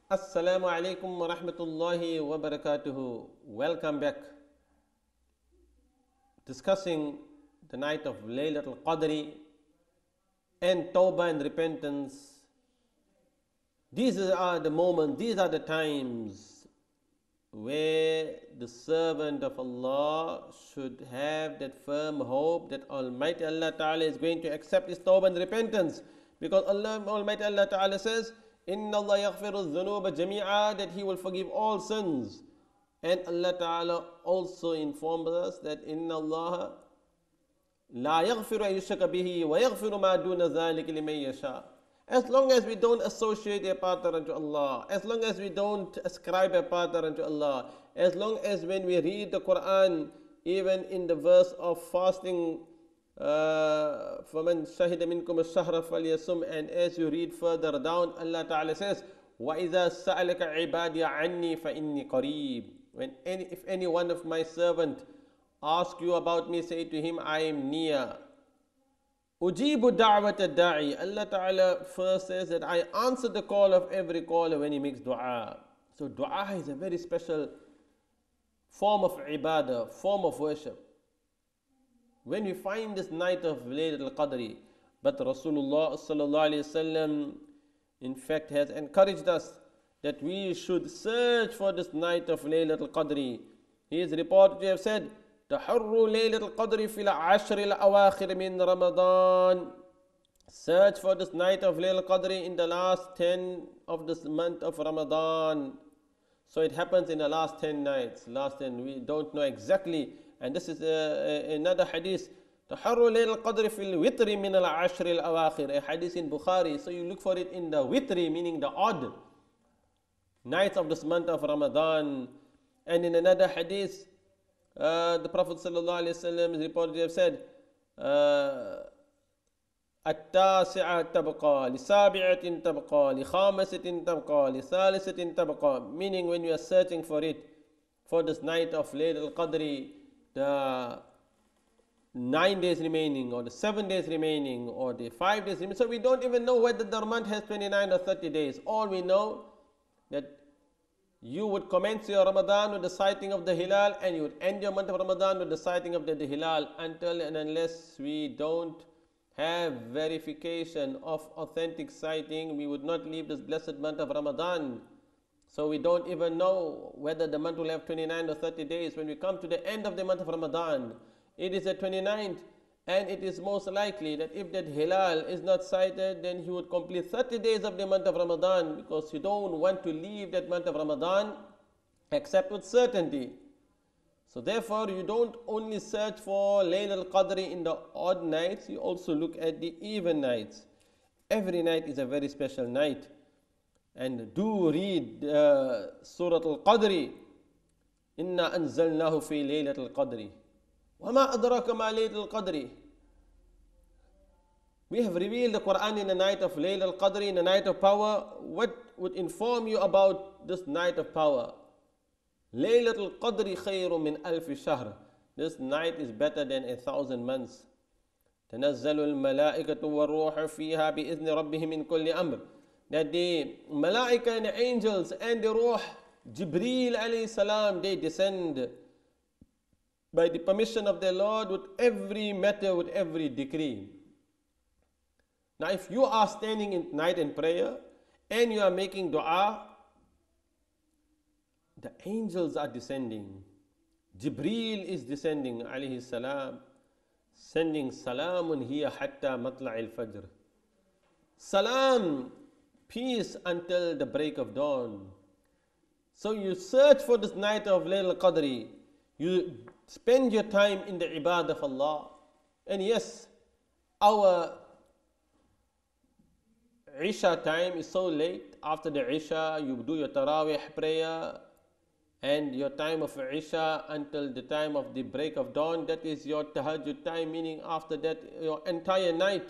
Assalamu alaikum wa rahmatullahi wa barakatuhu. Welcome back. Discussing the night of Laylatul Qadri and Tawbah and repentance. These are the moments, these are the times where the servant of Allah should have that firm hope that Almighty Allah Ta'ala is going to accept his Tawbah and repentance. Because Almighty Allah Ta'ala says, Inna Allah yaghfiru dhunuba jami'a, that He will forgive all sins. And Allah Ta'ala also informs us that Inna Allah la yaghfiru an yushraka bihi wa yaghfiru ma duna dhalika liman yasha. As long as we don't associate a partner unto Allah, as long as we don't ascribe a partner unto Allah, as long as when we read the Quran, even in the verse of fasting, فَمَنْ شَهِدَ مِنْكُمُ الشَّهْرَ فَلْيَصُمْ, and as you read further down, Allah Ta'ala says, وَإِذَا سَأَلَكَ عِبَادِي عَنِّي فَإِنِّي قَرِيبٌ. If any one of my servant ask you about me, say to him, I am near. Ujibu da'wat da'i. Allah Ta'ala first says that I answer the call of every caller when he makes dua. So dua is a very special form of ibadah, form of worship. When we find this night of Laylatul Qadri, but Rasulullah sallallahu alaihi wasallam in fact has encouraged us that we should search for this night of Laylatul Qadri. He is reported to have said, تحروا ليلة القدر في العشر الأواخر من رمضان. Search for this night of Laylatul Qadr in the last 10 of this month of Ramadan. So it happens in the last 10 nights. Last 10, we don't know exactly. And this is another hadith. تحروا ليلة القدر في الوتر من العشر الأواخر. A hadith in Bukhari. So you look for it in the witri, meaning the odd nights of this month of Ramadan. And in another hadith, the Prophet ﷺ is reported to have said, التاسعة تبقى لسابعة تبقى لخامسة تبقى لثالثة تبقى, meaning when you are searching for it, for this night of Laylatul Qadri, the 9 days remaining, or the 7 days remaining, or the 5 days remaining. So we don't even know whether the month has 29 or 30 days. All we know that you would commence your Ramadan with the sighting of the Hilal, and you would end your month of Ramadan with the sighting of the Hilal, until and unless we don't have verification of authentic sighting, we would not leave this blessed month of Ramadan. So we don't even know whether the month will have 29 or 30 days. When we come to the end of the month of Ramadan, it is the 29th, and it is most likely that if that Hilal is not sighted, then he would complete 30 days of the month of Ramadan, because you don't want to leave that month of Ramadan except with certainty. So therefore, you don't only search for Laylatul Qadr in the odd nights, you also look at the even nights. Every night is a very special night. And do read Surah Al-Qadr. Inna anzalnahu fi Laylatul Qadr. وَمَا أَدْرَاكَ مَا لَيْلَةُ الْقَدْرِ. We have revealed the Quran in the night of Laylatul Qadr, in the night of power. What would inform you about this night of power? Laylatul Qadri khayru min alfi shahr. This night is better than 1,000 months. تنزل الملائكة والروح فيها بإذن ربهم من كل أمر. That the Malaika and the angels and the Ruh, Jibreel alayhi salam, they descend by the permission of their Lord with every matter, with every decree. Now if you are standing in night in prayer and you are making dua, the angels are descending. Jibreel is descending alayhi salam, sending salamun hiya hatta matla'il fajr. Salam, peace until the break of dawn. So you search for this night of Laylatul Qadr. You spend your time in the ibadah of Allah. And yes, our Isha time is so late. After the Isha, you do your Taraweeh prayer, and your time of Isha until the time of the break of dawn, that is your Tahajjud time, meaning after that, your entire night,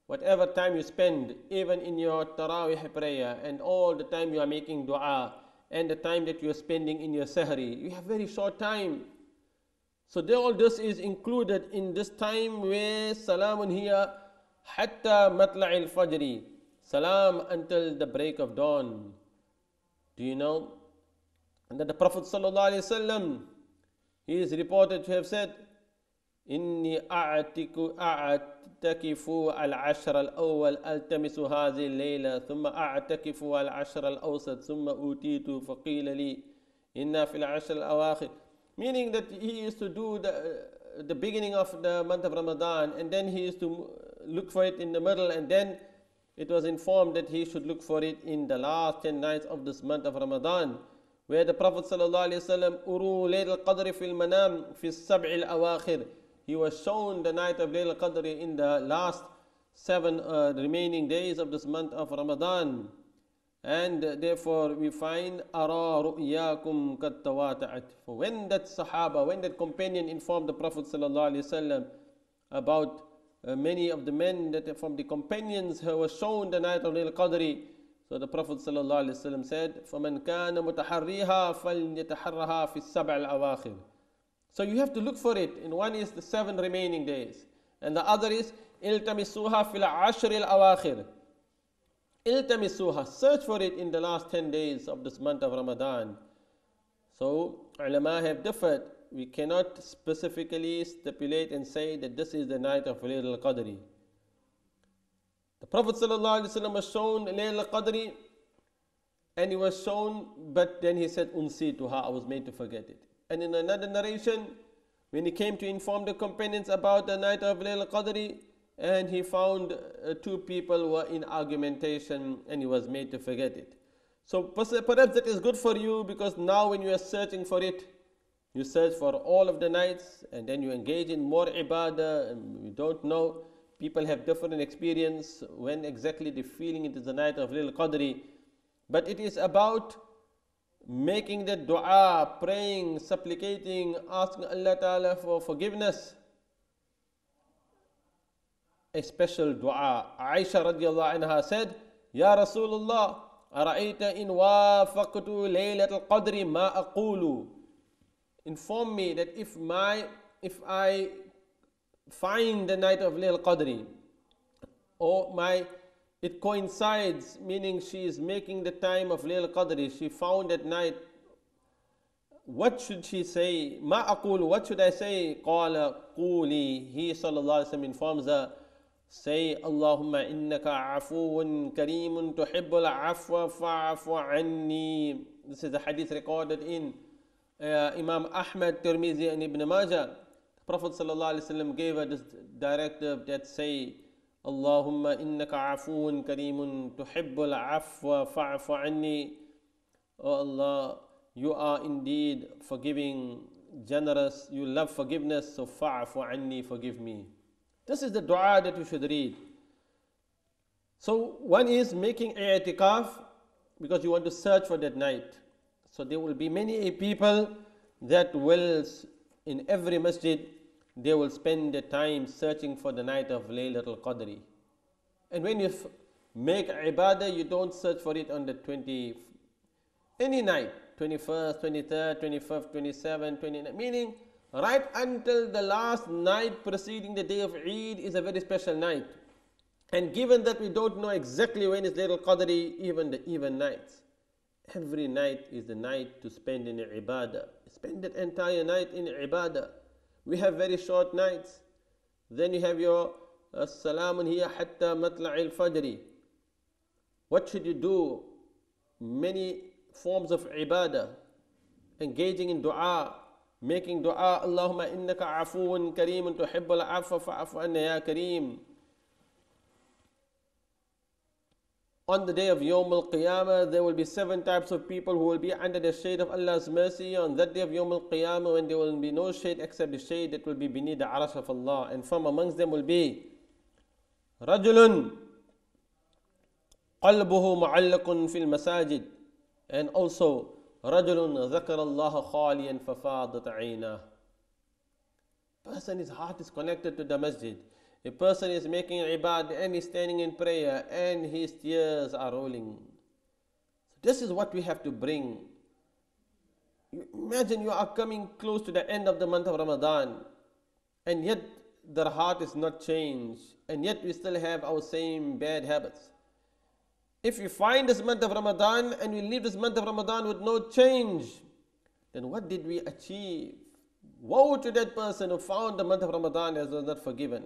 whatever time you spend, even in your Taraweeh prayer, and all the time you are making dua, and the time that you are spending in your Sahri, you have very short time. So all this is included in this time where salamun hiya hatta matla'il fajri, salam until the break of dawn. Do you know that the Prophet ﷺ, he is reported to have said, إني أعتكف العشر الأول ألتمس هذه الليلة ثم أعتكف العشر الأوسط ثم أوتيت فقيل لي إنا في العشر الأواخر. Meaning that he used to do the beginning of the month of Ramadan, and then he used to look for it in the middle, and then it was informed that he should look for it in the last 10 nights of this month of Ramadan, where the Prophet ﷺ أُرُوا لَيْلَ الْقَدْرِ فِي الْمَنَامِ فِي السَّبْعِ الْأَوَاخِرِ, he was shown the night of Layl al-Qadr in the last 7 remaining days of this month of Ramadan. And therefore we find أَرَى رُؤْيَاكُمْ قَدْ تَوَاتَعَتْ. For when that Sahaba, when that companion informed the Prophet ﷺ about many of the men that from the companions who were shown the night of Layl al-Qadr, so the Prophet ﷺ said, فَمَنْ كَانَ مُتَحَرِّيهَا فَلْيَتَحَرَّهَا فِي السَّبْعِ الْأَوَاخِرِ. So you have to look for it. And one is the 7 remaining days, and the other is إِلْتَمِسُوهَا فِي الْعَشْرِ الْأَوَاخِرِ. Iltamisuha, search for it in the last 10 days of this month of Ramadan. So ulama have differed. We cannot specifically stipulate and say that this is the night of Layl al-Qadr. The Prophet ﷺ was shown Layl al-Qadr, and he was shown, but then he said, Unsituha, I was made to forget it. And in another narration, when he came to inform the companions about the night of Layl al-Qadr, and he found 2 people were in argumentation, and he was made to forget it. So perhaps that is good for you, because now when you are searching for it, you search for all of the nights, and then you engage in more ibadah, and you don't know. People have different experience when exactly the feeling it is the night of Layl al-Qadr. But it is about making the dua, praying, supplicating, asking Allah Ta'ala for forgiveness. A special dua. Aisha radiallahu anha said, Ya Rasulullah, ara'ayta in wafaqtu laylat al-qadri ma aqulu. Inform me that if I find the night of Layl al-Qadr, or it coincides, meaning she is making the time of Layl al-Qadr, she found that night, what should she say? Ma aqulu, what should I say? Qala quli, he sallallahu alaihi wasallam informs her, say, Allahumma innaka afuun kareemun tuhibbul afwa fa'afu anni. This is the hadith recorded in Imam Ahmad, Tirmidhi, and Ibn Majah. The Prophet ﷺ gave her this directive that say, Allahumma innaka afuun kareemun tuhibbul afwa fa'afu anni. Oh Allah, you are indeed forgiving, generous, you love forgiveness, so fa'afu anni, forgive me. This is the dua that you should read. So one is making i'tikaf because you want to search for that night. So there will be many people that will, in every masjid, they will spend their time searching for the night of Laylatul Qadr. And when you make ibadah, you don't search for it on the any night, 21st, 23rd, 25th, 27th, 29th, meaning right until the last night preceding the day of Eid is a very special night. And given that we don't know exactly when is Laylatul Qadr, even the even nights, every night is the night to spend in ibadah. Spend that entire night in ibadah. We have very short nights. Then you have your Salamun hiya hatta matla'il fajri. What should you do? Many forms of ibadah. Engaging in dua. Making dua, Allahumma innaka afuun kareemun tuhibbul afwa fa'afu anna ya kareem. On the day of Yawm al-Qiyamah, there will be 7 types of people who will be under the shade of Allah's mercy. On that day of Yawm al-Qiyamah, when there will be no shade except the shade that will be beneath the Arash of Allah. And from amongst them will be Rajulun qalbuhu mu'allaqun fil masajid. And also Rajulun ذكر الله خاليا ففاضت عيناه. Person, his heart is connected to the masjid. A person is making ibadah and is standing in prayer and his tears are rolling. So this is what we have to bring. Imagine you are coming close to the end of the month of Ramadan, and yet their heart is not changed, and yet we still have our same bad habits. If we find this month of Ramadan and we leave this month of Ramadan with no change, then what did we achieve? Woe to that person who found the month of Ramadan as was not forgiven.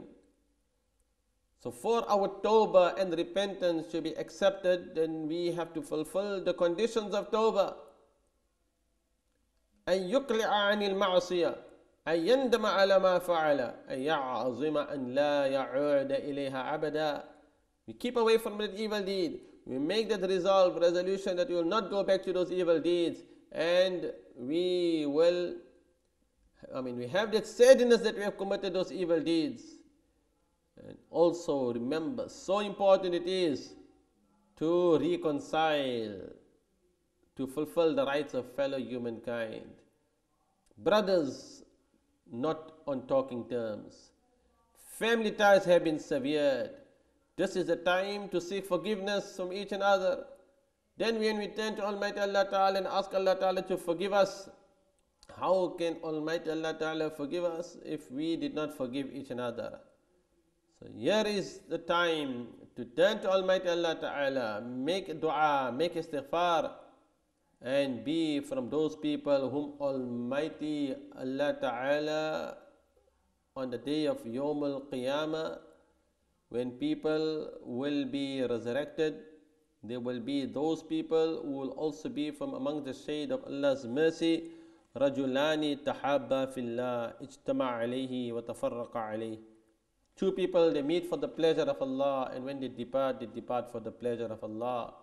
So for our tawbah and repentance to be accepted, then we have to fulfill the conditions of tawbah. أن يقلع عن المعصية، أن يندم على ما فعل، أن يعظم أن لا يعود إليها أبدا. We keep away from that evil deed. We make that resolution that we will not go back to those evil deeds, and we have that sadness that we have committed those evil deeds. And also remember, so important it is to reconcile, to fulfill the rights of fellow humankind. Brothers, not on talking terms. Family ties have been severed. This is the time to seek forgiveness from each and other. Then when we turn to Almighty Allah Ta'ala and ask Allah Ta'ala to forgive us, how can Almighty Allah Ta'ala forgive us if we did not forgive each other? So here is the time to turn to Almighty Allah Ta'ala, make dua, make istighfar, and be from those people whom Almighty Allah Ta'ala on the day of Yawm al-Qiyamah, when people will be resurrected, there will be those people who will also be from among the shade of Allah's mercy. رَجُلَانِ تَحَابَّا فِي اللَّهِ اجْتَمَعَ عَلَيْهِ وَتَفَرَّقَ عَلَيْهِ. Two people, they meet for the pleasure of Allah, and when they depart for the pleasure of Allah.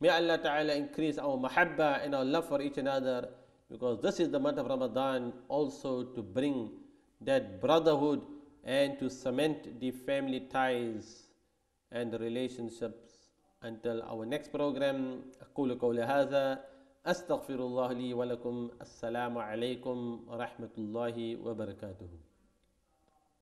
May Allah Ta'ala increase our mahabba and our love for each other, because this is the month of Ramadan also to bring that brotherhood and to cement the family ties and the relationships. Until our next program, أقول قولي هذا أستغفر الله لي ولكم. السلام عليكم ورحمة الله وبركاته.